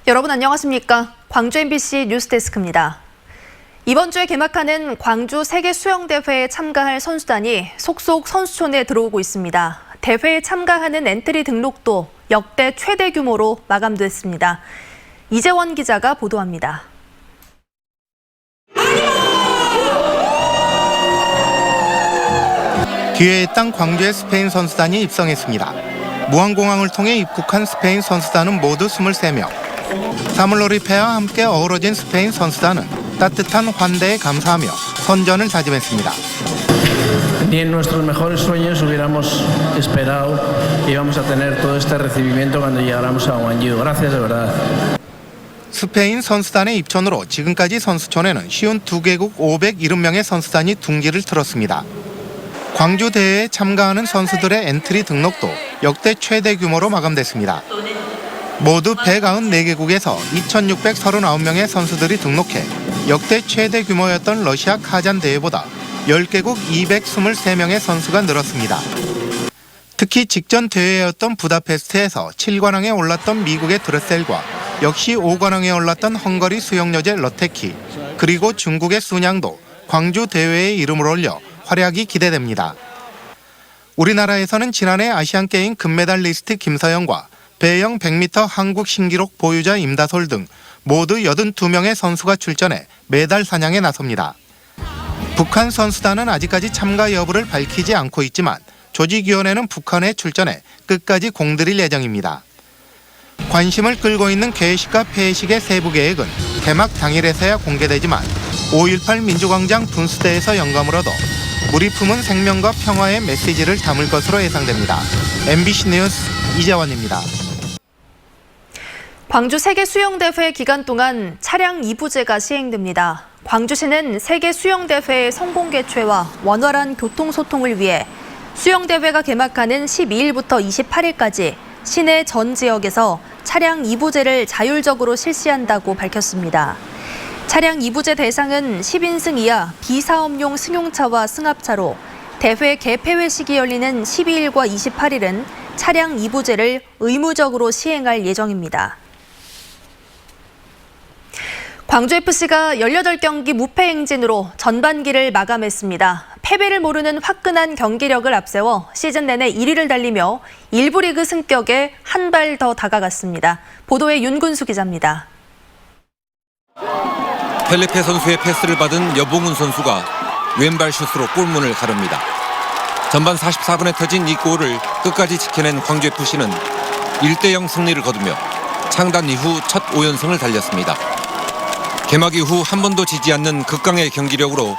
여러분 안녕하십니까? 광주 MBC 뉴스데스크입니다. 이번 주에 개막하는 광주 세계 수영대회에 참가할 선수단이 속속 선수촌에 들어오고 있습니다. 대회에 참가하는 엔트리 등록도 역대 최대 규모로 마감됐습니다. 이재원 기자가 보도합니다. 기회의 땅 광주에 스페인 선수단이 입성했습니다. 무안공항을 통해 입국한 스페인 선수단은 모두 23명. 사물놀이패와 함께 어우러진 스페인 선수단은 따뜻한 환대에 감사하며 선전을 다짐했습니다. Ni en nuestros mejores sueños hubiéramos esperado que íbamos a tener todo este recibimiento cuando llegáramos a Gwangju. Gracias de verdad. 스페인 선수단의 입촌으로 지금까지 선수촌에는 52개국 570명의 선수단이 둥지를 틀었습니다. 광주 대회에 참가하는 선수들의 엔트리 등록도 역대 최대 규모로 마감됐습니다. 모두 194개국에서 2,639명의 선수들이 등록해 역대 최대 규모였던 러시아 카잔 대회보다 10개국 223명의 선수가 늘었습니다. 특히 직전 대회였던 부다페스트에서 7관왕에 올랐던 미국의 드레셀과 역시 5관왕에 올랐던 헝가리 수영여제 러테키, 그리고 중국의 순양도 광주 대회에 이름을 올려 활약이 기대됩니다. 우리나라에서는 지난해 아시안게임 금메달리스트 김서영과 배영 100m 한국 신기록 보유자 임다솔 등 모두 82명의 선수가 출전해 메달 사냥에 나섭니다. 북한 선수단은 아직까지 참가 여부를 밝히지 않고 있지만 조직위원회는 북한에 출전해 끝까지 공들일 예정입니다. 관심을 끌고 있는 개회식과 폐회식의 세부 계획은 개막 당일에서야 공개되지만 5.18 민주광장 분수대에서 영감을 얻어 물이 품은 생명과 평화의 메시지를 담을 것으로 예상됩니다. MBC 뉴스 이재원입니다. 광주 세계 수영대회 기간 동안 차량 2부제가 시행됩니다. 광주시는 세계 수영대회의 성공 개최와 원활한 교통소통을 위해 수영대회가 개막하는 12일부터 28일까지 시내 전 지역에서 차량 2부제를 자율적으로 실시한다고 밝혔습니다. 차량 2부제 대상은 10인승 이하 비사업용 승용차와 승합차로 대회 개폐회식이 열리는 12일과 28일은 차량 2부제를 의무적으로 시행할 예정입니다. 광주FC가 18경기 무패 행진으로 전반기를 마감했습니다. 패배를 모르는 화끈한 경기력을 앞세워 시즌 내내 1위를 달리며 1부 리그 승격에 한 발 더 다가갔습니다. 보도에 윤근수 기자입니다. 펠리페 선수의 패스를 받은 여봉훈 선수가 왼발 슛으로 골문을 가릅니다. 전반 44분에 터진 이 골을 끝까지 지켜낸 광주FC는 1대0 승리를 거두며 창단 이후 첫 5연승을 달렸습니다. 개막 이후 한 번도 지지 않는 극강의 경기력으로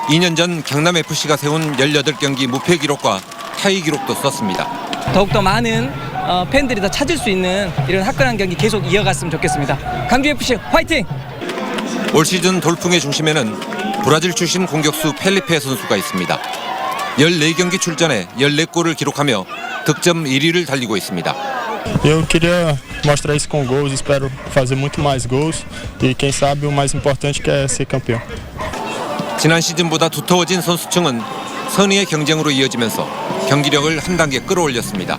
2년 전 경남FC가 세운 18경기 무패 기록과 타이 기록도 썼습니다. 더욱더 많은 팬들이 더 찾을 수 있는 이런 화끈한 경기 계속 이어갔으면 좋겠습니다. 광주FC 화이팅! 올 시즌 돌풍의 중심에는 브라질 출신 공격수 펠리페 선수가 있습니다. 14경기 출전에 14골을 기록하며 득점 1위를 달리고 있습니다. Eu queria mostrar isso com gols, espero fazer muito mais gols e quem sabe o mais importante que é ser campeão. 지난 시즌보다 두터워진 선수층은 선의의 경쟁으로 이어지면서 경기력을 한 단계 끌어올렸습니다.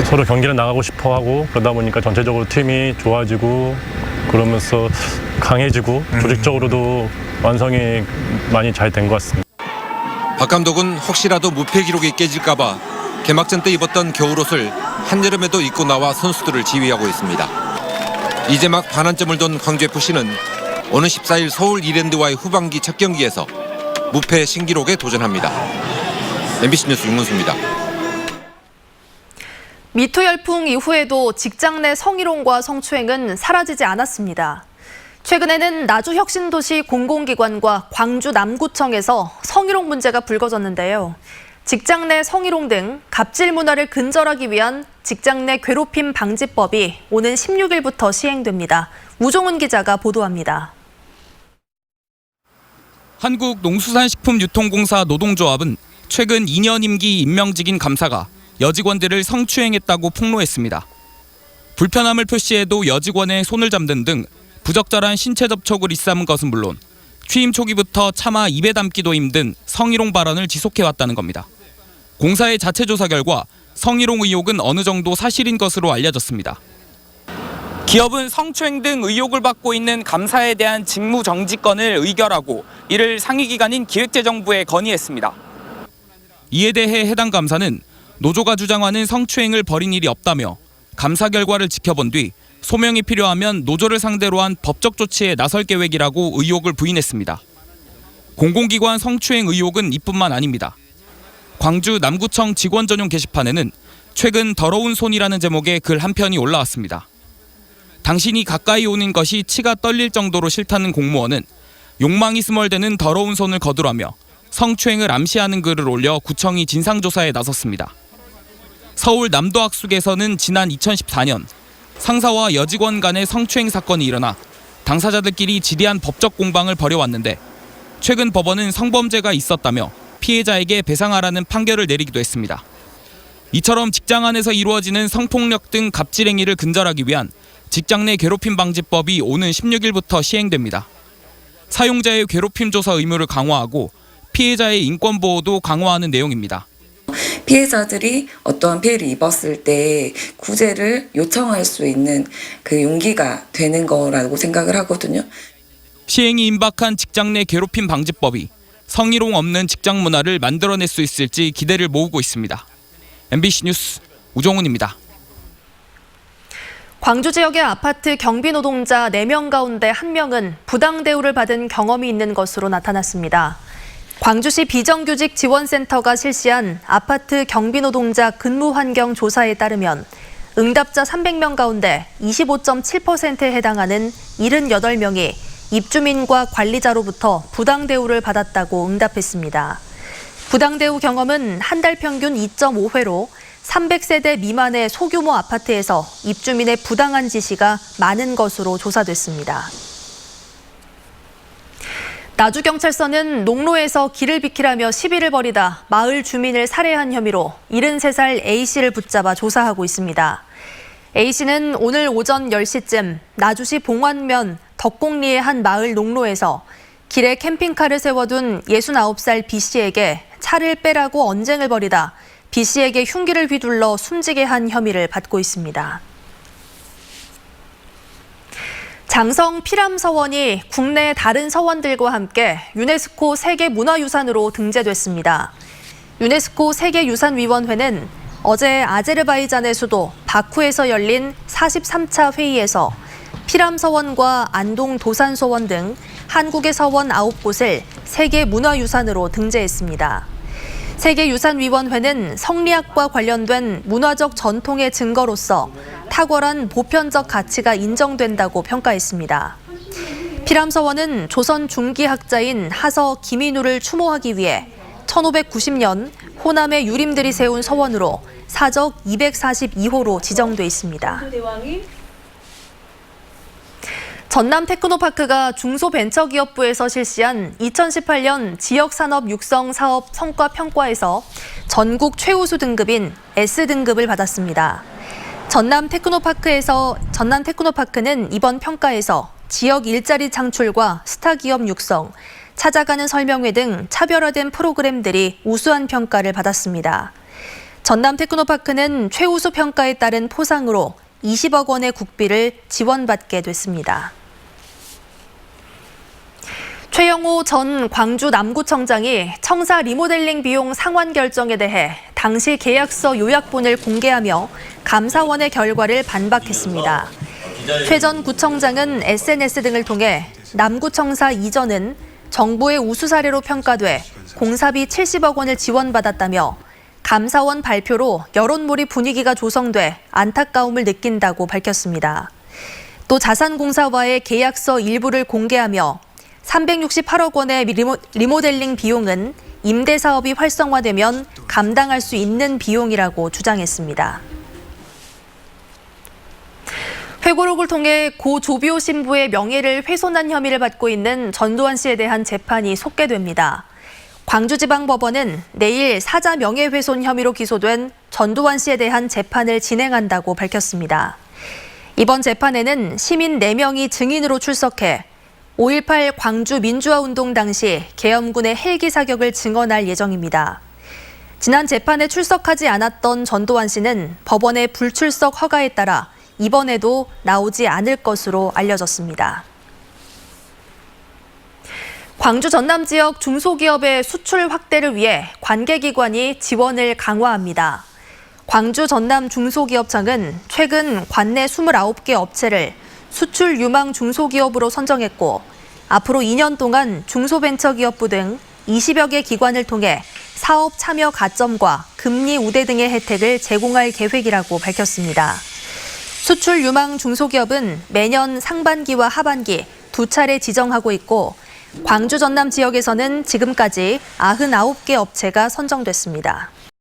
서로 경기를 나가고 싶어하고 그러다 보니까 전체적으로 팀이 좋아지고 그러면서 강해지고 조직적으로도 완성이 많이 잘 된 것 같습니다. 박 감독은 혹시라도 무패 기록이 깨질까 봐 개막전 때 입었던 겨울옷을 한여름에도 입고 나와 선수들을 지휘하고 있습니다. 이제 막 반환점을 돈 광주FC는 오는 14일 서울 이랜드와의 후반기 첫 경기에서 무패 신기록에 도전합니다. MBC 뉴스 윤근수입니다. 미투 열풍 이후에도 직장 내 성희롱과 성추행은 사라지지 않았습니다. 최근에는 나주혁신도시 공공기관과 광주 남구청에서 성희롱 문제가 불거졌는데요. 직장 내 성희롱 등 갑질 문화를 근절하기 위한 직장 내 괴롭힘 방지법이 오는 16일부터 시행됩니다. 우종훈 기자가 보도합니다. 한국농수산식품유통공사 노동조합은 최근 2년 임기 임명직인 감사가 여직원들을 성추행했다고 폭로했습니다. 불편함을 표시해도 여직원의 손을 잡는 등 부적절한 신체 접촉을 일삼은 것은 물론 취임 초기부터 차마 입에 담기도 힘든 성희롱 발언을 지속해왔다는 겁니다. 공사의 자체 조사 결과 성희롱 의혹은 어느 정도 사실인 것으로 알려졌습니다. 기업은 성추행 등 의혹을 받고 있는 감사에 대한 직무 정지권을 의결하고 이를 상위기관인 기획재정부에 건의했습니다. 이에 대해 해당 감사는 노조가 주장하는 성추행을 벌인 일이 없다며 감사 결과를 지켜본 뒤 소명이 필요하면 노조를 상대로 한 법적 조치에 나설 계획이라고 의혹을 부인했습니다. 공공기관 성추행 의혹은 이뿐만 아닙니다. 광주 남구청 직원 전용 게시판에는 최근 더러운 손이라는 제목의 글 한 편이 올라왔습니다. 당신이 가까이 오는 것이 치가 떨릴 정도로 싫다는 공무원은 욕망이 스멀대는 더러운 손을 거두라며 성추행을 암시하는 글을 올려 구청이 진상조사에 나섰습니다. 서울 남도학숙에서는 지난 2014년 상사와 여직원 간의 성추행 사건이 일어나 당사자들끼리 지리한 법적 공방을 벌여왔는데 최근 법원은 성범죄가 있었다며 피해자에게 배상하라는 판결을 내리기도 했습니다. 이처럼 직장 안에서 이루어지는 성폭력 등 갑질 행위를 근절하기 위한 직장 내 괴롭힘 방지법이 오는 16일부터 시행됩니다. 사용자의 괴롭힘 조사 의무를 강화하고 피해자의 인권 보호도 강화하는 내용입니다. 피해자들이 어떠한 피해를 입었을 때 구제를 요청할 수 있는 그 용기가 되는 거라고 생각을 하거든요. 시행이 임박한 직장 내 괴롭힘 방지법이 성희롱 없는 직장 문화를 만들어낼 수 있을지 기대를 모으고 있습니다. MBC 뉴스 우종훈입니다. 광주 지역의 아파트 경비 노동자 4명 가운데 1명은 부당 대우를 받은 경험이 있는 것으로 나타났습니다. 광주시 비정규직 지원센터가 실시한 아파트 경비 노동자 근무 환경 조사에 따르면 응답자 300명 가운데 25.7%에 해당하는 78명이 입주민과 관리자로부터 부당 대우를 받았다고 응답했습니다. 부당 대우 경험은 한 달 평균 2.5회로 300세대 미만의 소규모 아파트에서 입주민의 부당한 지시가 많은 것으로 조사됐습니다. 나주경찰서는 농로에서 길을 비키라며 시비를 벌이다 마을 주민을 살해한 혐의로 73살 A씨를 붙잡아 조사하고 있습니다. A씨는 오늘 오전 10시쯤 나주시 봉안면 덕곡리의 한 마을 농로에서 길에 캠핑카를 세워둔 69살 B씨에게 차를 빼라고 언쟁을 벌이다 B씨에게 흉기를 휘둘러 숨지게 한 혐의를 받고 있습니다. 장성 피람서원이 국내 다른 서원들과 함께 유네스코 세계문화유산으로 등재됐습니다. 유네스코 세계유산위원회는 어제 아제르바이잔의 수도 바쿠에서 열린 43차 회의에서 피람서원과 안동 도산서원 등 한국의 서원 9곳을 세계문화유산으로 등재했습니다. 세계유산위원회는 성리학과 관련된 문화적 전통의 증거로서 탁월한 보편적 가치가 인정된다고 평가했습니다. 피람서원은 조선 중기 학자인 하서 김인우를 추모하기 위해 1590년 호남의 유림들이 세운 서원으로 사적 242호로 지정돼 있습니다. 전남 테크노파크가 중소벤처기업부에서 실시한 2018년 지역산업 육성 사업 성과 평가에서 전국 최우수 등급인 S등급을 받았습니다. 전남 테크노파크는 이번 평가에서 지역 일자리 창출과 스타기업 육성, 찾아가는 설명회 등 차별화된 프로그램들이 우수한 평가를 받았습니다. 전남 테크노파크는 최우수 평가에 따른 포상으로 20억 원의 국비를 지원받게 됐습니다. 최영호 전 광주 남구청장이 청사 리모델링 비용 상환 결정에 대해 당시 계약서 요약본을 공개하며 감사원의 결과를 반박했습니다. 최 전 구청장은 SNS 등을 통해 남구청사 이전은 정부의 우수 사례로 평가돼 공사비 70억 원을 지원받았다며 감사원 발표로 여론몰이 분위기가 조성돼 안타까움을 느낀다고 밝혔습니다. 또 자산공사와의 계약서 일부를 공개하며 368억 원의 리모델링 비용은 임대사업이 활성화되면 감당할 수 있는 비용이라고 주장했습니다. 회고록을 통해 고 조비오 신부의 명예를 훼손한 혐의를 받고 있는 전두환 씨에 대한 재판이 속개됩니다. 광주지방법원은 내일 사자 명예훼손 혐의로 기소된 전두환 씨에 대한 재판을 진행한다고 밝혔습니다. 이번 재판에는 시민 4명이 증인으로 출석해 5.18 광주 민주화운동 당시 계엄군의 헬기 사격을 증언할 예정입니다. 지난 재판에 출석하지 않았던 전두환 씨는 법원의 불출석 허가에 따라 이번에도 나오지 않을 것으로 알려졌습니다. 광주 전남 지역 중소기업의 수출 확대를 위해 관계기관이 지원을 강화합니다. 광주 전남 중소기업청은 최근 관내 29개 업체를 수출 유망 중소기업으로 선정했고 앞으로 2년 동안 중소벤처기업부 등 20여 개 기관을 통해 사업 참여 가점과 금리 우대 등의 혜택을 제공할 계획이라고 밝혔습니다. 수출 유망 중소기업은 매년 상반기와 하반기 두 차례 지정하고 있고 광주 전남 지역에서는 지금까지 99개 업체가 선정됐습니다.